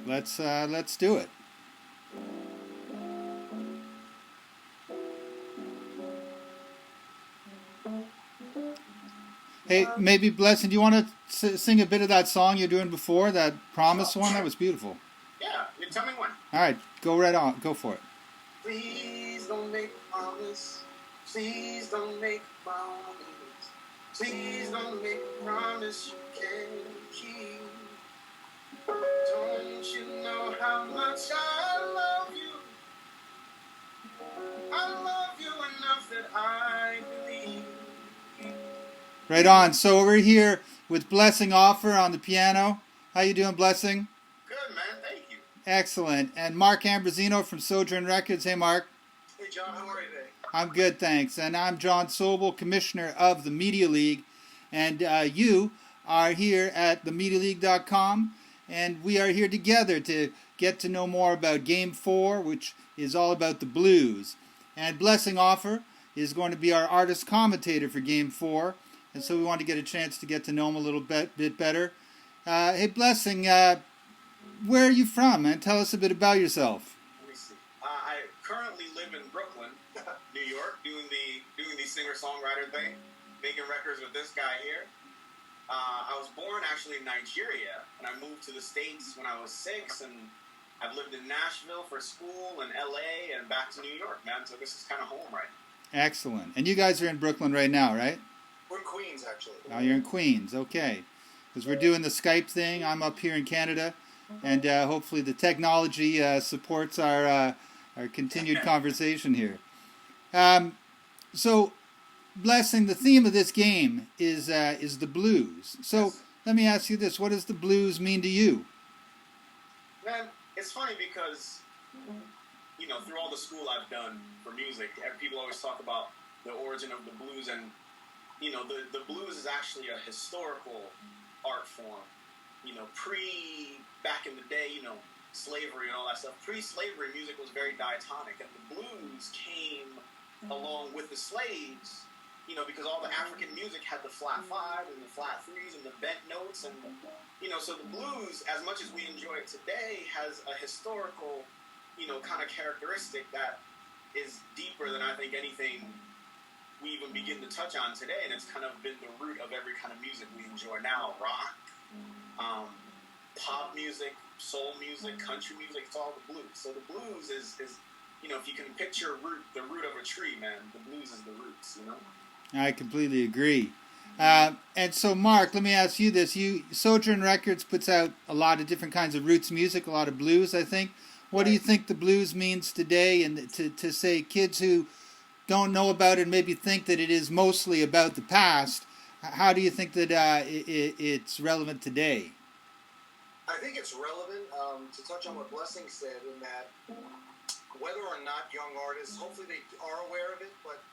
Let's do it. Hey, maybe Blessing, do you want to sing a bit of that song you're doing before, that Promise one? That was beautiful. Yeah, you tell me when. All right, go right on. Go for it. Please don't make a promise. Please don't make a promise. Please don't make a promise you can't keep. Don't you know how much I love you? I love you enough that I believe. Right on. So we're here with Blessing Offor on the piano. How you doing, Blessing? Good, man. Thank you. Excellent. And Mark Ambrosino from Sojourn Records. Hey, Mark. Hey, John. How are you today? I'm good, thanks. And I'm John Sobol, Commissioner of the Media League. And you are here at themedialeague.com. And we are here together to get to know more about Game 4, which is all about the blues. And Blessing Offor is going to be our artist commentator for Game 4. And so we want to get a chance to get to know him a little bit better. Hey, Blessing, where are you from, man? Tell us a bit about yourself. Let me see. I currently live in Brooklyn, New York, doing the singer-songwriter thing, making records with this guy here. I was born actually in Nigeria, and I moved to the States when I was 6, and I've lived in Nashville for school, and LA, and back to New York, man. So this is kind of home right now. Excellent. And you guys are in Brooklyn right now, right? We're in Queens, actually. Oh, you're in Queens. Okay. Because we're doing the Skype thing. I'm up here in Canada. And hopefully the technology supports our continued conversation here. So, Blessing, the theme of this game is the blues. So, let me ask you this. What does the blues mean to you? Man, it's funny because, you know, through all the school I've done for music, people always talk about the origin of the blues, and you know, the blues is actually a historical art form. You know, back in the day, you know, slavery and all that stuff. Pre-slavery music was very diatonic, and the blues came along with the slaves, you know, because all the African music had the flat five and the flat threes and the bent notes, and, you know, so the blues, as much as we enjoy it today, has a historical, you know, kind of characteristic that is deeper than I think anything we even begin to touch on today, and it's kind of been the root of every kind of music we enjoy now. Rock, pop music, soul music, country music, it's all the blues. So the blues is you know, if you can picture the root of a tree, man, the blues is the roots, you know? I completely agree. And so, Mark, let me ask you this. Sojourn Records puts out a lot of different kinds of roots music, a lot of blues, I think. What do you think the blues means today, and to say kids who don't know about it and maybe think that it is mostly about the past, how do you think that it's relevant today? I think it's relevant to touch on what Blessing said, in that whether or not young artists, hopefully they are aware of it, but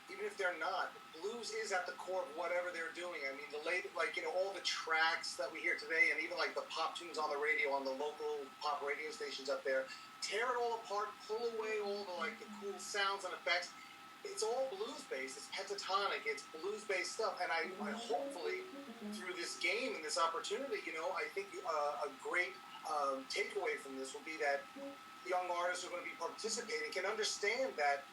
even if they're not, blues is at the core of whatever they're doing. I mean, all the tracks that we hear today, and even like the pop tunes on the radio, on the local pop radio stations up there, tear it all apart, pull away all the cool sounds and effects. It's all blues-based. It's pentatonic. It's blues-based stuff. And I hopefully, through this game and this opportunity, you know, I think a great takeaway from this will be that young artists who are going to be participating can understand that,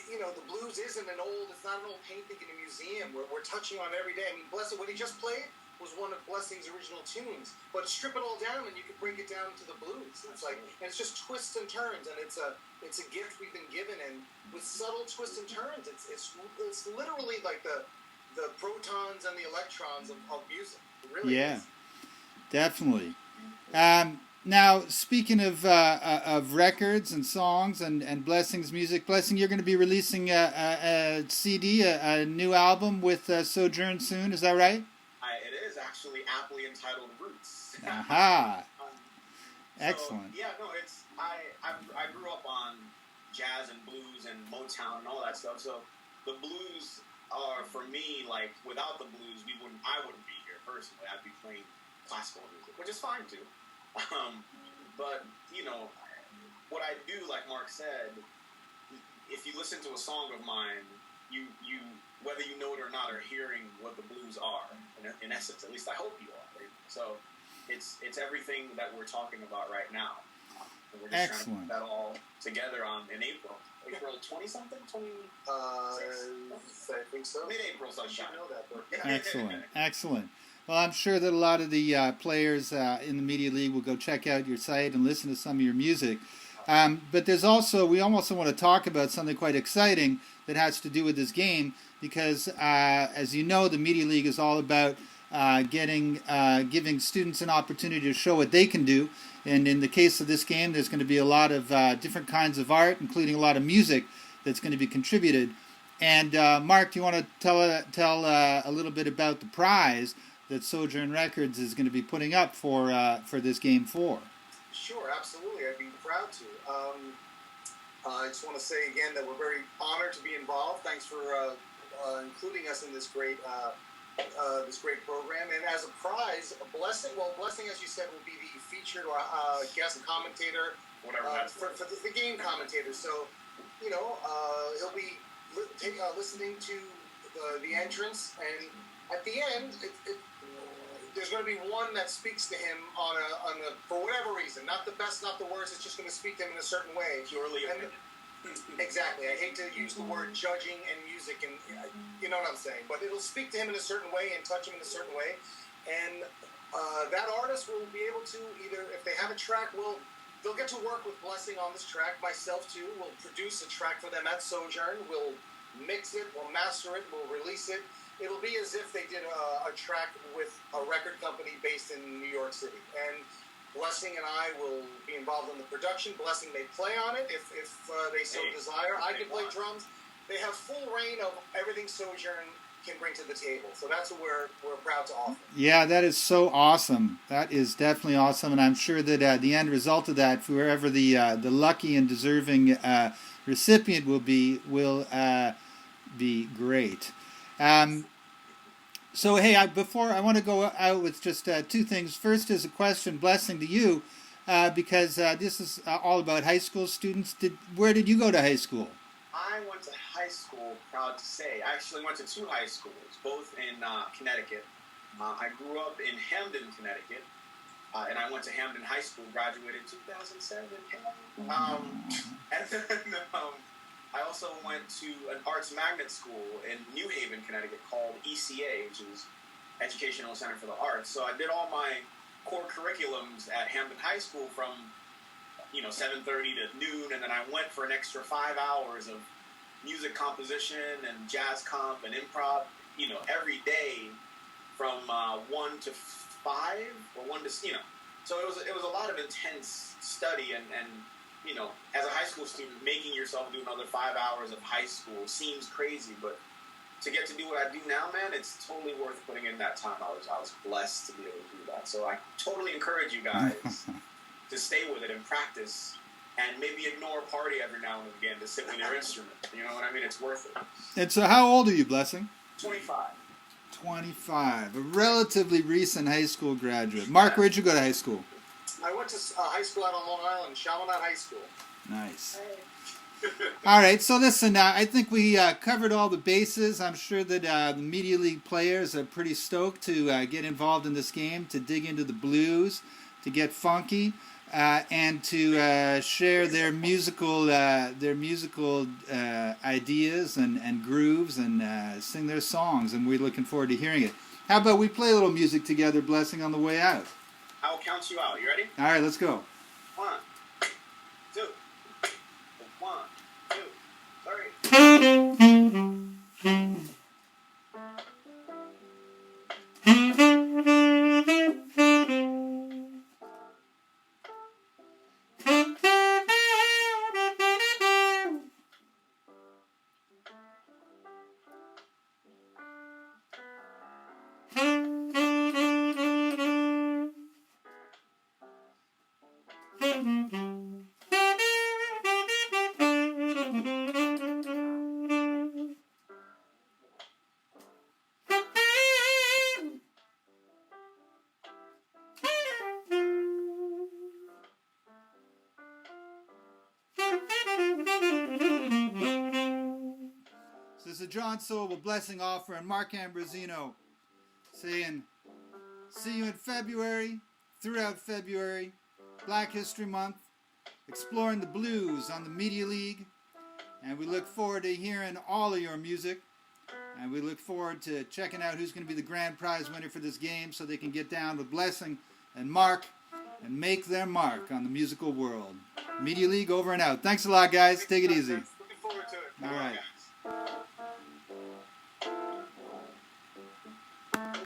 you know, the blues it's not an old painting in a museum. We're touching on every day. I mean, Blessing, what he just played was one of Blessing's original tunes, but strip it all down and you can break it down to the blues. It's like, and it's just twists and turns, and it's a gift we've been given, and with subtle twists and turns, it's literally like the protons and the electrons of music. It really is. Definitely. Now, speaking of records and songs and Blessing's music, Blessing, you're going to be releasing a CD, a new album with Sojourn soon. Is that right? It is actually aptly entitled Roots. Aha. Excellent. So, yeah, no, I grew up on jazz and blues and Motown and all that stuff. So the blues are, for me, like, without the blues, I wouldn't be here personally. I'd be playing classical music, which is fine too. But, you know, what I do, like Mark said, if you listen to a song of mine, you whether you know it or not, are hearing what the blues are, in essence. At least I hope you are. So it's everything that we're talking about right now. And we're just trying to put that all together in April. April 20-something? 26? I think so. Mid-April sometime. I know that, but Excellent, excellent. Well, I'm sure that a lot of the players in the Media League will go check out your site and listen to some of your music. But we also want to talk about something quite exciting that has to do with this game, because as you know, the Media League is all about giving students an opportunity to show what they can do. And in the case of this game, there's going to be a lot of different kinds of art, including a lot of music that's going to be contributed. And Mark, do you want to tell a little bit about the prize that Sojourn Records is going to be putting up for this game 4? Sure, absolutely. I'd be proud to. I just want to say again that we're very honored to be involved. Thanks for including us in this great program. And as a prize, Blessing, as you said, will be the featured guest commentator for the game commentator. So, he'll be listening to the entrance, and at the end, there's going to be one that speaks to him for whatever reason. Not the best, not the worst. It's just going to speak to him in a certain way. Purely exactly. I hate to use the word judging and music, and you know what I'm saying. But it'll speak to him in a certain way and touch him in a certain way. And that artist will be able to either, if they have a track, they'll get to work with Blessing on this track. Myself too. We'll produce a track for them at Sojourn. We'll mix it. We'll master it. We'll release it. It'll be as if they did a track with a record company based in New York City. And Blessing and I will be involved in the production. Blessing may play on it if they so desire. I can play drums. They have full reign of everything Sojourn can bring to the table. So that's what we're proud to offer. Yeah, that is so awesome. That is definitely awesome, and I'm sure that the end result of that, whoever the lucky and deserving recipient will be great. So, hey, before I want to go out with just two things. First is a question, Blessing, to you, because this is all about high school students. Where did you go to high school? I went to high school, proud to say. I actually went to 2 high schools, both in Connecticut. I grew up in Hamden, Connecticut, and I went to Hamden High School, graduated in 2007. And then I also went to an arts magnet school in New Haven, Connecticut, called ECA, which is Educational Center for the Arts. So I did all my core curriculums at Hamden High School from 7:30 to noon, and then I went for an extra 5 hours of music composition and jazz comp and improv, every day from 1 to 5 or 1 to, So it was a lot of intense study, and as a high school student, making yourself do another 5 hours of high school seems crazy, but to get to do what I do now, man, it's totally worth putting in that time. I was blessed to be able to do that. So I totally encourage you guys to stay with it and practice, and maybe ignore party every now and again to sit with your instrument. You know what I mean? It's worth it. And so how old are you, Blessing? 25. 25. A relatively recent high school graduate. Mark, where'd you go to high school? I went to high school out on Long Island, Chaminade High School. Nice. All right, so listen, I think we covered all the bases. I'm sure that the Media League players are pretty stoked to get involved in this game, to dig into the blues, to get funky, and to share their musical ideas and grooves and sing their songs, and we're looking forward to hearing it. How about we play a little music together, Blessing, on the way out? I will count you out. You ready? All right, let's go. 1, 2, 1, 2, 3. This is John Sobol, Blessing Offor, and Mark Ambrosino saying, see you in February throughout February, Black History Month, exploring the blues on the Media League. And we look forward to hearing all of your music. And we look forward to checking out who's going to be the grand prize winner for this game so they can get down with Blessing and Mark and make their mark on the musical world. Media League over and out. Thanks a lot, guys. Take it easy. Looking forward to it. All right.